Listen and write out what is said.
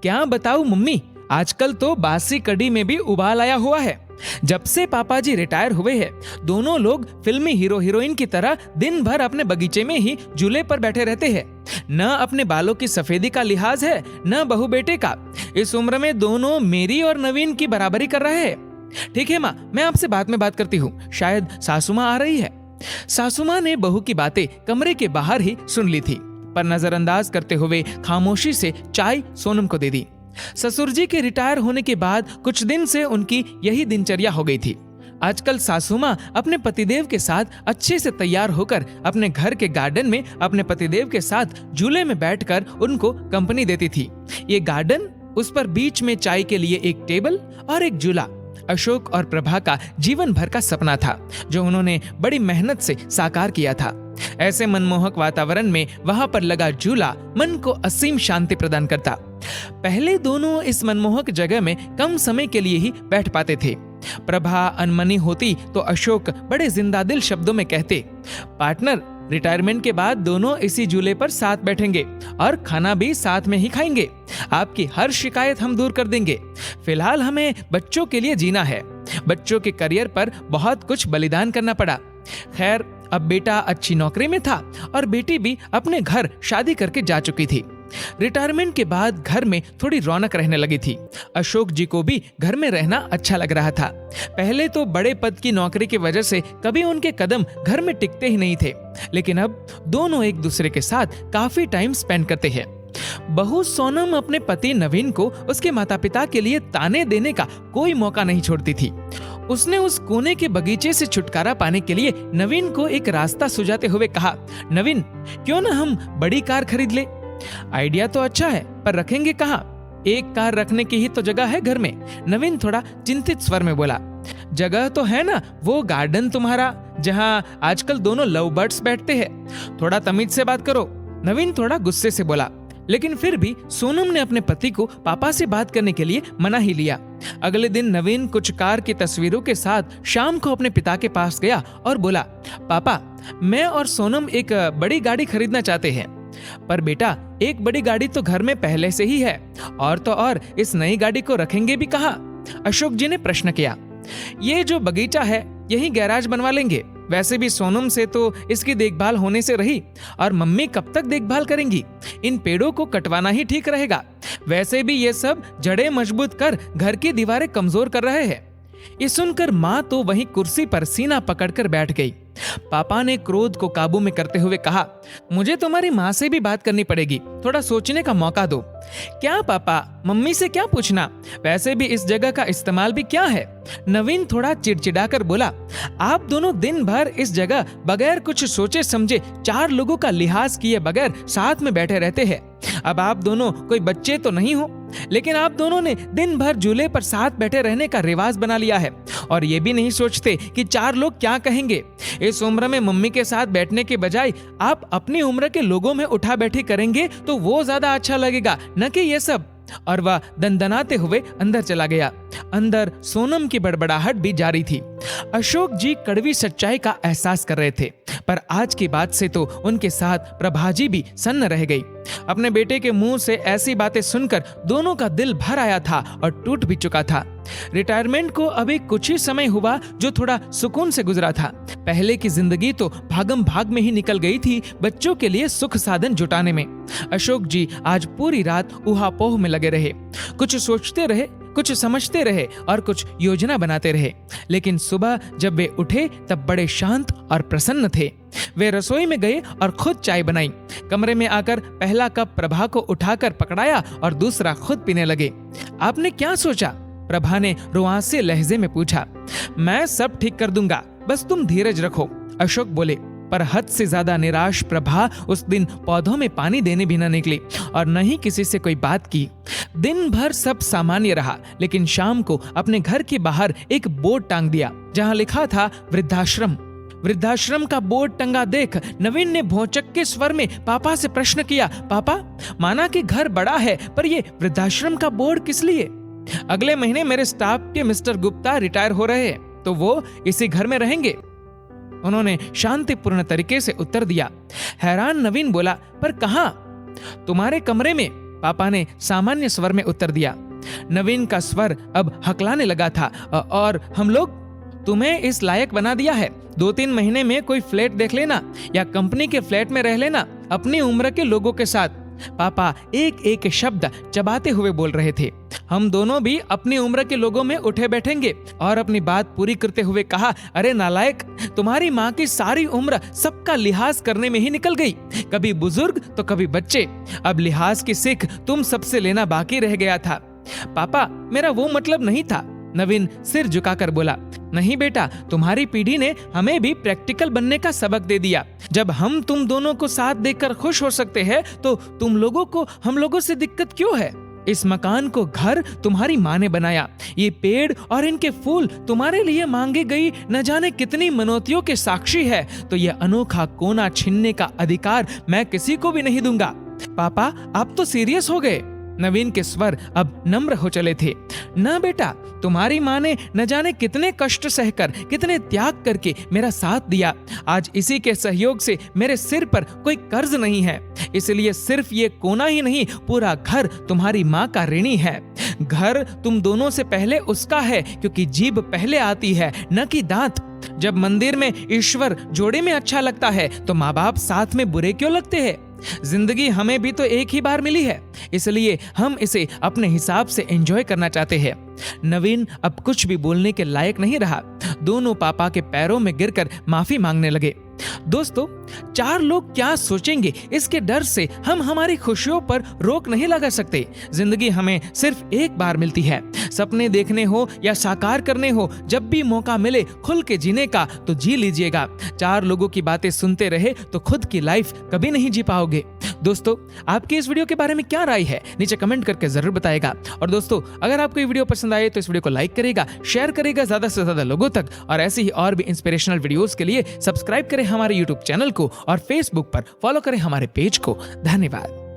क्या बताऊं मम्मी, आजकल तो बासी कड़ी में भी उबाल आया हुआ है। जब से पापा जी रिटायर हुए हैं, दोनों लोग फिल्मी हीरो हीरोइन की तरह दिन भर अपने बगीचे में ही झूले पर बैठे रहते हैं। न अपने बालों की सफेदी का लिहाज है, न बहू बेटे का। इस उम्र में दोनों मेरी और नवीन की बराबरी कर रहे हैं। ठीक है माँ, मैं आपसे बाद में बात करती हूँ, शायद सासू माँ आ रही है। सासू माँ ने बहू की बातें कमरे के बाहर ही सुन ली थी, पर नजरअंदाज करते हुए खामोशी से चाय सोनम को दे दी। ससुर जी के रिटायर होने के बाद कुछ दिन से उनकी यही दिनचर्या हो गई थी। आजकल सासू माँ अपने पतिदेव के साथ अच्छे से तैयार होकर अपने घर के गार्डन में अपने पतिदेव के साथ झूले में बैठकर उनको कंपनी देती थी। ये गार्डन, उस पर बीच में चाय के लिए एक टेबल और एक झूला, अशोक और प्रभा का जीवन भर का सपना था, जो उन्होंने बड़ी मेहनत से साकार किया था। ऐसे मनमोहक वातावरण में वहां पर लगा झूला मन को असीम शांति प्रदान करता। पहले दोनों इस मनमोहक जगह में कम समय के लिए ही बैठ पाते थे। प्रभा अनमनी होती तो अशोक बड़े जिंदादिल शब्दों में कहते, पार्टनर, रिटायरमेंट के बाद दोनों इसी झूले पर साथ बैठेंगे और खाना भी साथ में ही खाएंगे। आपकी हर शिकायत हम दूर कर देंगे। फिलहाल हमें बच्चों के लिए जीना है। बच्चों के करियर पर बहुत कुछ बलिदान करना पड़ा। खैर, अब बेटा अच्छी नौकरी में था और बेटी भी अपने घर शादी करके जा चुकी थी। रिटायरमेंट के बाद घर में थोड़ी रौनक रहने लगी थी। अशोक जी को भी घर में रहना अच्छा लग रहा था। पहले तो बड़े पद की नौकरी की वजह से कभी उनके कदम घर में टिकते ही नहीं थे, लेकिन अब दोनों एक दूसरे के साथ काफी टाइम स्पेंड करते हैं। बहू सोनम अपने पति नवीन को उसके माता पिता के लिए ताने देने का कोई मौका नहीं छोड़ती थी। उसने उस कोने के बगीचे से छुटकारा पाने के लिए नवीन को एक रास्ता सुझाते हुए कहा, नवीन, क्यों ना हम बड़ी कार खरीद ले? आइडिया तो अच्छा है, पर रखेंगे कहाँ? एक कार रखने की ही तो जगह है घर में। नवीन थोड़ा चिंतित स्वर में बोला, जगह तो है ना, वो गार्डन तुम्हारा जहाँ आजकल दोनों लव बर्ड्स बैठते हैं। थोड़ा तमीज से बात करो। नवीन थोड़ा गुस्से से बोला, लेकिन फिर भी सोनम ने अपने पति को पापा से बात करने के लिए मना ही लिया। अगले दिन नवीन कुछ कार की तस्वीरों के साथ शाम को अपने पिता के पास गया और बोला, पापा, मैं और सोनम एक बड़ी गाड़ी खरीदना चाहते हैं। पर बेटा, एक बड़ी गाड़ी तो घर में पहले से ही है, और तो और इस नई गाड़ी को रखेंगे भी कहाँ? अशोक जी ने प्रश्न किया। ये जो बगीचा है, यही गैराज बनवा लेंगे। वैसे भी सोनम से तो इसकी देखभाल होने से रही, और मम्मी कब तक देखभाल करेंगी? इन पेड़ों को कटवाना ही ठीक रहेगा। वैसे भी ये सब जड़ें मजबूत कर घर की दीवारें कमजोर कर रहे हैं। ये सुनकर माँ तो वहीं कुर्सी पर सीना पकड़कर बैठ गई। पापा ने क्रोध को काबू में करते हुए कहा, मुझे तुम्हारी माँ से भी बात करनी पड़ेगी, थोड़ा सोचने का मौका दो। क्या पापा, मम्मी से क्या पूछना? वैसे भी इस जगह का इस्तेमाल भी क्या है? नवीन थोड़ा चिड़चिड़ाकर बोला, आप दोनों दिन भर इस जगह बगैर कुछ सोचे समझे 4 लोगों का लिहाज किए बगैर साथ में बैठे रहते हैं। अब आप दोनों कोई बच्चे तो नहीं हो, लेकिन आप दोनों ने दिन भर झूले पर साथ बैठे रहने का रिवाज बना लिया है, और ये भी नहीं सोचते कि 4 लोग क्या कहेंगे। इस उम्र में मम्मी के साथ बैठने के बजाय आप अपनी उम्र के लोगों में उठा बैठी करेंगे तो वो ज्यादा अच्छा लगेगा, न कि ये सब। और वह दंदनाते हुए अंदर चला गया। अंदर सोनम की बड़बड़ाहट भी जारी थी। अशोक जी कड़वी सच्चाई का एहसास कर रहे थे, पर आज की बात से तो उनके साथ प्रभाजी भी सन्न रह गई। अपने बेटे के मुंह से ऐसी बातें सुनकर दोनों का दिल भर आया था और टूट भी चुका था। रिटायरमेंट को अभी कुछ ही समय हुआ जो थोड़ा सुकून से गुजरा था। पहले की जिंदगी तो भागम भाग में ही निकल गई थी बच्चों के लिए सुख साधन जुटाने में। अशोक जी आज पूरी रात ऊहापोह में लगे रहे, कुछ सोचते रहे, कुछ समझते रहे और कुछ योजना बनाते रहे। लेकिन सुबह जब वे उठे तब बड़े शांत और प्रसन्न थे। वे रसोई में गए और खुद चाय बनाई। कमरे में आकर पहला कप प्रभा को उठाकर पकड़ाया और दूसरा खुद पीने लगे। आपने क्या सोचा? प्रभा ने रुआंसे लहजे में पूछा। मैं सब ठीक कर दूंगा, बस तुम धीरज रखो, अशोक बोले। पर हद से ज्यादा निराश प्रभा उस दिन पौधों में पानी देने भी न निकली और न ही किसी से कोई बात की। दिन भर सब सामान्य रहा, लेकिन शाम को अपने घर के बाहर एक बोर्ड टांग दिया जहां लिखा था वृद्धाश्रम। वृद्धाश्रम का बोर्ड टंगा देख नवीन ने भौचक के स्वर में पापा से प्रश्न किया, पापा, माना कि घर बड़ा है, पर ये वृद्धाश्रम का बोर्ड किस लिए? अगले महीने मेरे स्टाफ के मिस्टर गुप्ता रिटायर हो रहे हैं, तो वो इसी घर में रहेंगे, उन्होंने शांतिपूर्ण तरीके से उत्तर दिया। हैरान नवीन बोला, पर कहां? तुम्हारे कमरे में, पापा ने सामान्य स्वर में उत्तर दिया। नवीन का स्वर अब हकलाने लगा था। और हम लोग तुम्हें इस लायक बना दिया है। 2-3 महीने में कोई फ्लैट देख लेना या कंपनी के फ्लैट में रह लेना अपनी उम्र के लोगों के साथ। पापा एक एक शब्द चबाते हुए बोल रहे थे। हम दोनों भी अपनी उम्र के लोगों में उठे बैठेंगे। और अपनी बात पूरी करते हुए कहा, अरे नालायक, तुम्हारी माँ की सारी उम्र सबका लिहाज करने में ही निकल गई, कभी बुजुर्ग तो कभी बच्चे। अब लिहाज की सीख तुम सबसे लेना बाकी रह गया था। पापा, मेरा वो मतलब नहीं था। नवीन सिर झुकाकर बोला, नहीं बेटा, तुम्हारी पीढ़ी ने हमें भी प्रैक्टिकल बनने का सबक दे दिया। जब हम तुम दोनों को साथ देखकर खुश हो सकते हैं तो तुम लोगों को हम लोगों से दिक्कत क्यों है? इस मकान को घर तुम्हारी माँ ने बनाया। ये पेड़ और इनके फूल तुम्हारे लिए मांगी गई न जाने कितनी मनौतियों के साक्षी है। तो ये अनोखा कोना छीनने का अधिकार मैं किसी को भी नहीं दूंगा। पापा, आप तो सीरियस हो गए। नवीन के स्वर अब नम्र हो चले थे। ना बेटा, तुम्हारी माँ ने न जाने कितने कष्ट सहकर, कितने त्याग करके मेरा साथ दिया। आज इसी के सहयोग से मेरे सिर पर कोई कर्ज नहीं है। इसलिए सिर्फ ये कोना ही नहीं, पूरा घर तुम्हारी माँ का ऋणी है। घर तुम दोनों से पहले उसका है, क्योंकि जीभ पहले आती है, न कि दांत। जब मंदिर में ईश्वर जोड़े में अच्छा लगता है तो माँ बाप साथ में बुरे क्यों लगते हैं? जिंदगी हमें भी तो एक ही बार मिली है, इसलिए हम इसे अपने हिसाब से एंजॉय करना चाहते हैं। नवीन अब कुछ भी बोलने के लायक नहीं रहा। दोनों पापा के पैरों में गिरकर माफी मांगने लगे। दोस्तों, 4 लोग क्या सोचेंगे इसके डर से हम हमारी खुशियों पर रोक नहीं लगा सकते। जिंदगी हमें सिर्फ एक बार मिलती है। सपने देखने हो या साकार करने हो, जब भी मौका मिले खुल के जीने का तो जी लीजिएगा। 4 लोगों की बातें सुनते रहे तो खुद की लाइफ कभी नहीं जी पाओगे। दोस्तों, आपकी इस वीडियो के बारे में क्या राय है नीचे कमेंट करके जरूर बताएगा। और दोस्तों, अगर आपको ये वीडियो पसंद आए तो इस वीडियो को लाइक करेगा, शेयर करेगा ज्यादा से ज्यादा लोगों तक। और ऐसे ही और भी इंस्पिरेशनल वीडियोस के लिए सब्सक्राइब करें हमारे यूट्यूब चैनल को और फेसबुक पर फॉलो करें हमारे पेज को। धन्यवाद।